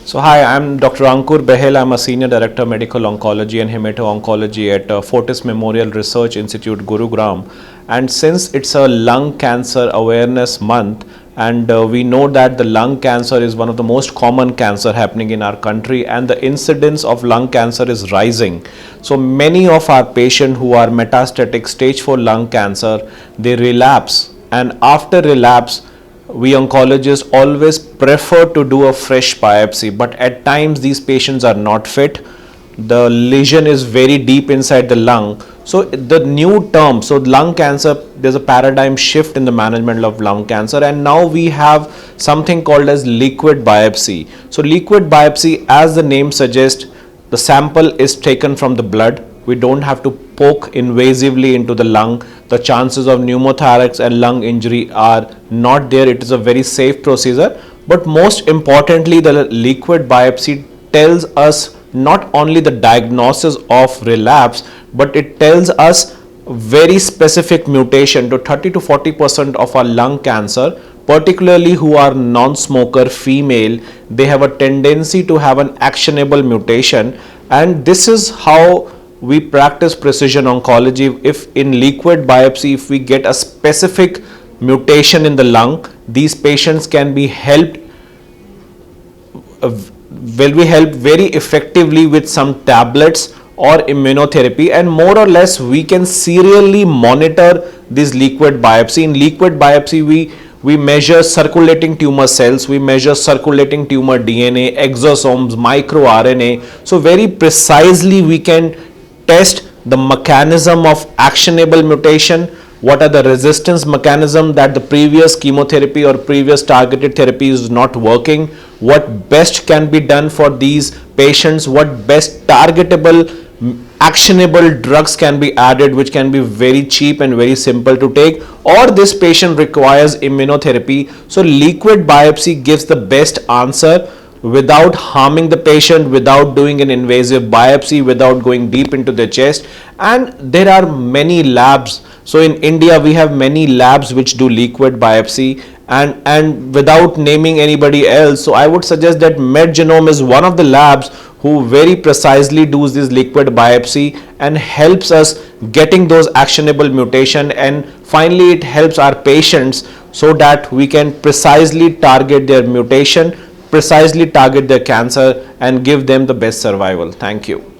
So hi, I'm Dr. Ankur Bahl. I'm a Senior Director Medical Oncology and Hemato Oncology at Fortis Memorial Research Institute, Gurugram. And since it's a lung cancer awareness month, and we know that the lung cancer is one of the most common cancer happening in our country, and the incidence of lung cancer is rising. So many of our patients who are metastatic stage 4 lung cancer, they relapse, and after relapse, we oncologists always prefer to do a fresh biopsy, but at times these patients are not fit. The lesion is very deep inside the lung. So the new term, so lung cancer, there's a paradigm shift in the management of lung cancer, and now we have something called as liquid biopsy. So liquid biopsy, as the name suggests, the sample is taken from the blood. We don't have to poke invasively into the lung. The chances of pneumothorax and lung injury are not there. It is a very safe procedure. But most importantly, the liquid biopsy tells us not only the diagnosis of relapse, but it tells us very specific mutation to 30 to 40% of our lung cancer, particularly who are non-smoker female. They have a tendency to have an actionable mutation, and this is how we practice precision oncology. If in liquid biopsy, if we get a specific mutation in the lung, these patients can be helped, very effectively with some tablets or immunotherapy, and more or less we can serially monitor this liquid biopsy. In liquid biopsy, we measure circulating tumor cells, we measure circulating tumor DNA, exosomes, microRNA. So very precisely we can test the mechanism of actionable mutation, what are the resistance mechanism that the previous chemotherapy or previous targeted therapy is not working, what best can be done for these patients, what best targetable actionable drugs can be added, which can be very cheap and very simple to take, or this patient requires immunotherapy. So liquid biopsy gives the best answer without harming the patient, without doing an invasive biopsy, without going deep into the chest. And there are many labs. So in India, we have many labs which do liquid biopsy, and without naming anybody else, so I would suggest that MedGenome is one of the labs who very precisely does this liquid biopsy and helps us getting those actionable mutation, and finally it helps our patients so that we can precisely target their mutation, precisely target their cancer, and give them the best survival. Thank you.